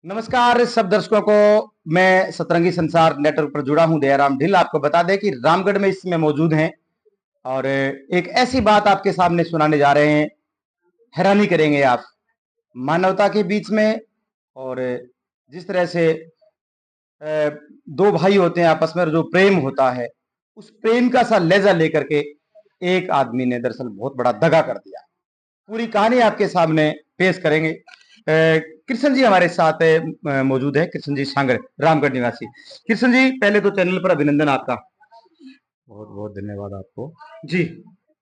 नमस्कार सब दर्शकों को। मैं सतरंगी संसार नेटवर्क पर जुड़ा हूं दयाराम ढिल। आपको बता दें कि रामगढ़ में इस समय मौजूद हैं और एक ऐसी बात आपके सामने सुनाने जा रहे हैं, हैरानी करेंगे आप। मानवता के बीच में और जिस तरह से दो भाई होते हैं आपस में, जो प्रेम होता है, उस प्रेम का सा लहजा लेकर के एक आदमी ने दरअसल बहुत बड़ा दगा कर दिया। पूरी कहानी आपके सामने पेश करेंगे। कृष्ण जी हमारे साथ मौजूद है, कृष्ण जी सांगड़, रामगढ़ निवासी। कृष्ण जी, पहले तो चैनल पर अभिनंदन आपका। बहुत बहुत धन्यवाद आपको। जी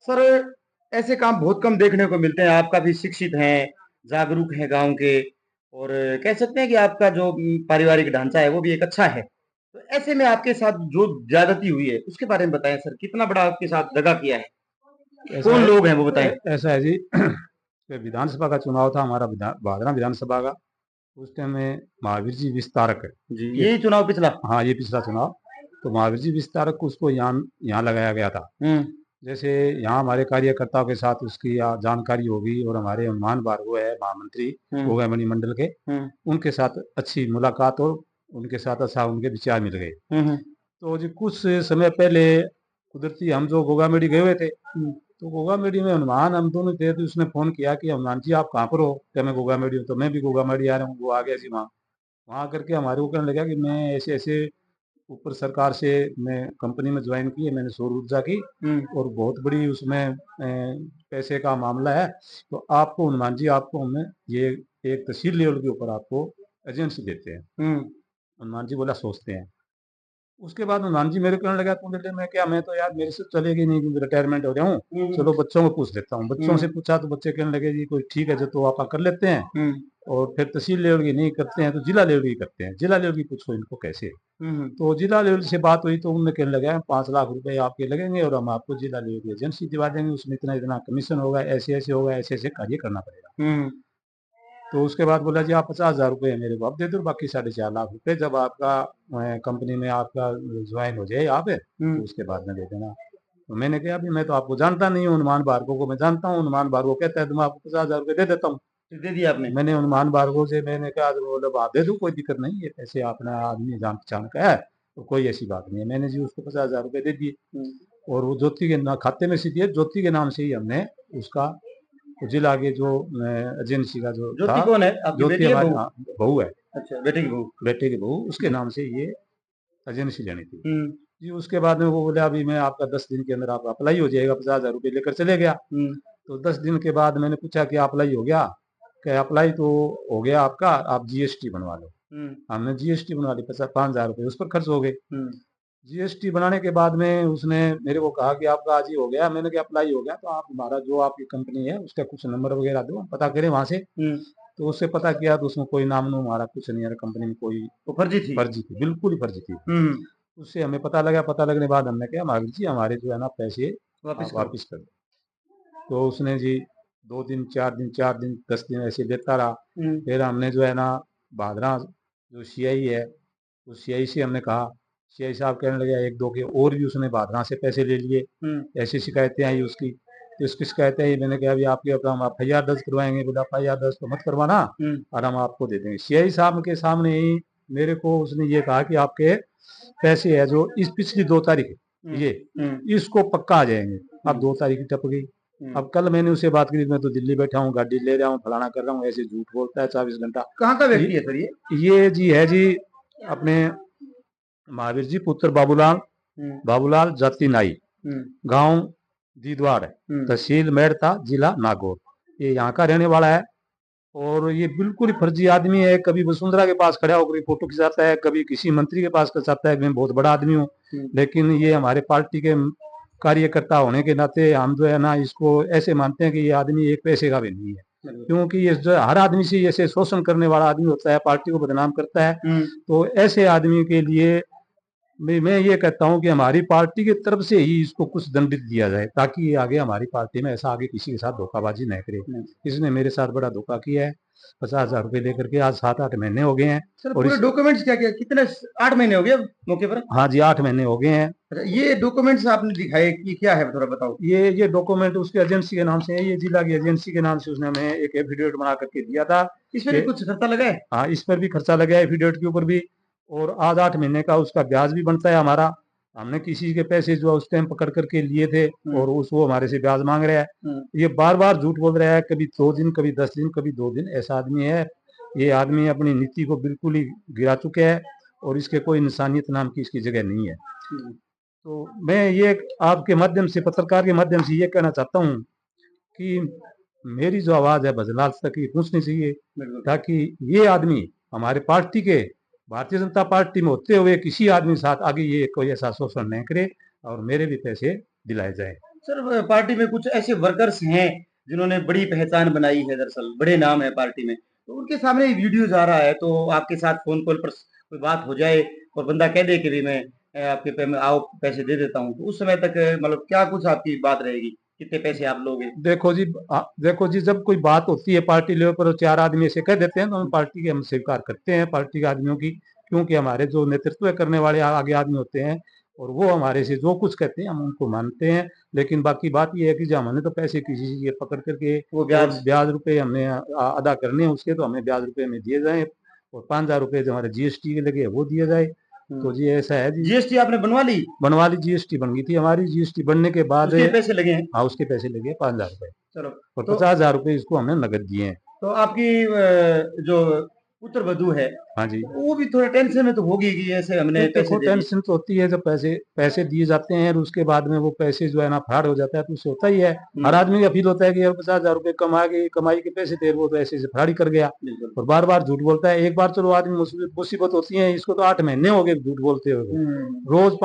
सर, ऐसे काम बहुत कम देखने को मिलते हैं। आप काफी शिक्षित हैं, जागरूक हैं गांव के, और कह सकते हैं कि आपका जो पारिवारिक ढांचा है वो भी एक अच्छा है। तो ऐसे में आपके साथ जो ज्यादती हुई है उसके बारे में बताएं सर। कितना बड़ा आपके साथ दगा किया है, कौन लोग हैं वो बताएं। ऐसा है जी विधानसभा का चुनाव था हमारा, भादरा विधानसभा का। उस टाइम में महावीर जी विस्तारक जी, यही चुनाव पिछला। हाँ, ये पिछला चुनाव। तो महावीर जी विस्तारक को उसको यहाँ लगाया गया था। जैसे यहाँ हमारे कार्यकर्ताओं के साथ उसकी जानकारी होगी, और हमारे हनुमान भार्गव है महामंत्री गोगामणि मंडल के, उनके साथ अच्छी मुलाकात और उनके साथ अच्छा उनके विचार मिल गए। तो जी कुछ समय पहले कुदरती हम जो गोगामेड़ी गए हुए थे, तो गोगामेड़ी में हनुमान हम दोनों थे। तो उसने फोन किया कि हनुमान जी आप कहाँ पर हो? क्या मैं गोगामेड़ी हूँ। तो मैं भी गोगामेड़ी आ रहा हूँ। वो आ गया जी वहाँ करके हमारे को कहने लगा कि मैं ऐसे ऐसे ऊपर सरकार से मैं कंपनी में ज्वाइन की है, मैंने सौर ऊर्जा की, और बहुत बड़ी उसमें पैसे का मामला है। तो आपको हनुमान जी, आपको हमें ये एक तहसील लेवल के ऊपर आपको एजेंसी देते हैं। हनुमान जी बोला सोचते हैं। उसके बाद हनुमान जी मेरे कहने लगा, तुम मैं क्या, मैं तो यार मेरे से चलेगी नहीं क्योंकि रिटायरमेंट हो गया हूँ, चलो बच्चों को पूछ लेता हूँ। बच्चों से पूछा तो बच्चे कहने लगे जी कोई ठीक है जो तो आप कर लेते हैं, और फिर तहसील लेवल की नहीं करते हैं तो जिला लेवल की करते हैं। जिला लेवल की पूछो इनको कैसे। तो जिला लेवल से बात हुई तो उन्होंने कहने लगा 5 लाख रुपए आपके लगेंगे और हम आपको जिला लेवल की एजेंसी दिवा देंगे, उसमें इतना इतना कमीशन होगा, ऐसे ऐसे होगा, ऐसे ऐसे कार्य करना पड़ेगा। तो उसके बाद बोला जी आप 50,000 रुपये मेरे को आप दे दो, बाकी 4.5 लाख रुपए जब आपका कंपनी में आपका ज्वाइन हो जाए यहाँ पे, तो उसके बाद में दे देना। तो मैंने कहा अभी मैं तो आपको जानता नहीं हूँ, हनुमान भार्गव को मैं जानता हूँ। हनुमान भार्गव कहता है तो मैं आपको 50,000 रुपये दे देता हूँ। दे दिया आपने? मैंने हनुमान भार्गव से मैंने कहा मतलब आप दे दो, कोई दिक्कत नहीं है, ऐसे अपना आदमी जान पहचान का है तो कोई ऐसी बात नहीं है। मैंने जी उसको 50,000 रुपये दे दिए, और वो ज्योति के खाते में से दिए। ज्योति के नाम से ही हमने उसका जिला के जो एजेंसी का जो ज्योति था, कौन है? आपकी ज्योति बेटी है, हमारी बहू? बहू है। अच्छा, बेटे की बहू। बेटे की बहू, उसके नाम से ये एजेंसी लेनी थी जी। उसके बाद में वो बोले अभी मैं आपका 10 दिन के अंदर आपका अप्लाई हो जाएगा, 50,000 रुपये लेकर चले गया। तो 10 दिन के बाद मैंने पूछा कि अप्लाई हो गया? क्या अप्लाई तो हो गया आपका, आप जीएसटी बनवा लो। हमने जीएसटी बनवा ली, 5,000 रुपये उस पर खर्च हो गए। जीएसटी बनाने के बाद में उसने मेरे को कहा कि आपका आज ही हो गया। मैंने कहा अप्लाई हो गया तो आप हमारा जो आपकी कंपनी है उसका कुछ नंबर वगैरह दो, पता करें वहां से। तो उससे पता किया तो उसमें कोई नाम हमारा कुछ नहीं है, कंपनी में कोई तो फर्जी थी? फर्जी थी, बिल्कुल ही फर्जी थी। उससे हमें पता लगा। पता लगने के बाद हमने कहा महावीर जी हमारे जो है ना पैसे वापिस कर दो। तो उसने जी 2 दिन 4 दिन 4 दिन 10 दिन ऐसे देता रहा। फिर हमने जो है ना भादरा जो सीआई है उस सीआई से हमने कहा, सीआई साहब कहने लगे 1-2 के और भी उसने भादरा से पैसे ले लिए। ऐसी शिकायतें आई उसकी। तो उसकी शिकायतें आई, मैंने कहा अभी आपके ऊपर हम FIR दर्ज करवाएंगे। बोला FIR दर्ज तो मत करवाना, और हम आपको दे देंगे। सीआई साहब के सामने ही मेरे को उसने ये कहा कि आपके पैसे है जो इस पिछली 2 तारीख ये इसको पक्का आ जाएंगे। अब 2 तारीख टप गई। अब कल मैंने उससे बात की, मैं तो दिल्ली बैठा हूँ, गाड़ी ले रहा हूँ, फलाना कर रहा हूँ, ऐसे झूठ बोलता है 24 घंटा। कहाँ का व्यक्ति है सर ये जी है जी अपने महावीर जी पुत्र बाबूलाल, बाबूलाल जाति नाई, गांव दीदवाड़, तहसील मेड़ता, जिला नागौर। ये यहाँ का रहने वाला है, और ये बिल्कुल ही फर्जी आदमी है। कभी वसुंधरा के पास खड़ा होकर फोटो खिंचाता है, कभी किसी मंत्री के पास खिंचाता है, मैं बहुत बड़ा आदमी हूँ। लेकिन ये हमारे पार्टी के कार्यकर्ता होने के नाते हम जो है ना इसको ऐसे मानते हैं कि ये आदमी एक पैसे का भी नहीं है, क्योंकि ये जो हर आदमी से ऐसे शोषण करने वाला आदमी होता है, पार्टी को बदनाम करता है। तो ऐसे आदमी के लिए मैं ये कहता हूँ कि हमारी पार्टी की तरफ से ही इसको कुछ दंडित दिया जाए, ताकि ये आगे हमारी पार्टी में ऐसा आगे किसी के साथ धोखाबाजी न करे। इसने मेरे साथ बड़ा धोखा किया है, 50,000 रुपए लेकर के आज 7-8 महीने हो गए हैं। सर पूरे डॉक्यूमेंट्स क्या क्या कितने 8 महीने हो गए मौके पर? हाँ जी, 8 महीने हो गए हैं। अच्छा, ये डॉक्यूमेंट्स आपने दिखाए कि क्या है, थोड़ा बताओ। ये डॉक्यूमेंट उसके एजेंसी के नाम से है, ये जिला की एजेंसी के नाम से उसने हमें एक एफिडेविट बना करके दिया था। इसमें भी कुछ खर्चा लगा है? हाँ, इस पर भी खर्चा लगा है, एफिडेविट के ऊपर भी, और आज 8 महीने का उसका ब्याज भी बनता है हमारा। हमने किसी के पैसे जो उस टाइम पकड़ करके लिए थे और वो हमारे से ब्याज मांग रहा है। ये बार बार झूठ बोल रहा है, कभी 2 दिन, कभी 10 दिन, कभी 2 दिन। ऐसा आदमी है। ये आदमी अपनी नीति को बिल्कुल ही गिरा चुका है और इसके कोई इंसानियत नाम की इसकी जगह नहीं है। तो मैं ये आपके माध्यम से, पत्रकार के माध्यम से ये कहना चाहता हूँ कि मेरी जो आवाज है बजलाल तक ही पहुंचनी चाहिए, ताकि ये आदमी हमारे पार्टी के, भारतीय जनता पार्टी में होते हुए किसी आदमी साथ आगे ये कोई ऐसा शोषण नहीं करे और मेरे भी पैसे दिलाए जाए। सर पार्टी में कुछ ऐसे वर्कर्स हैं जिन्होंने बड़ी पहचान बनाई है, दरअसल बड़े नाम है पार्टी में, तो उनके सामने वीडियो जा रहा है, तो आपके साथ फोन कॉल पर कोई बात हो जाए और बंदा कह दे कि भी मैं आपके आओ पैसे दे देता हूँ, तो उस समय तक मतलब क्या कुछ आपकी बात रहेगी, कितने पैसे आप लोगे? देखो जी, जब कोई बात होती है पार्टी लेवल पर 4 आदमी ऐसे कह देते हैं तो हम पार्टी के हम स्वीकार करते हैं, पार्टी के आदमियों की, क्योंकि हमारे जो नेतृत्व करने वाले आगे आदमी होते हैं और वो हमारे से जो कुछ कहते हैं हम उनको मानते हैं। लेकिन बाकी बात ये है कि जब हमने तो पैसे किसी से पकड़ करके वो ब्याज रुपए हमने अदा करने हैं उसके, तो हमें ब्याज रुपए में दिए जाए और 5,000 रुपए जो हमारे जीएसटी के लगे वो दिए जाए। तो जी ऐसा है जी। जीएसटी आपने बनवा ली? जीएसटी बन गई थी हमारी। जीएसटी बनने के बाद उसके पैसे लगे हैं? हाँ, उसके पैसे लगे 5,000 रुपए। चलो, और 50,000 रुपए इसको हमने नगद दिए हैं। तो आपकी जो पुत्र वधू है, हाँ जी, वो भी थोड़ा टेंशन में तो होगी कि ऐसे हमने पैसे दे टेंशन तो होती है जब पैसे दिए जाते हैं और उसके बाद में वो पैसे जो है ना फ्रॉड हो जाता है, तो उससे होता ही है। हर आदमी का फील होता है कि यार 50,000 रुपए कमाई के पैसे थे, वो तो ऐसे से फ्रॉड ही कर गया और बार बार झूठ बोलता है। एक बार चलो आदमी मुसीबत होती है, इसको तो 8 महीने हो गए झूठ बोलते हुए, रोज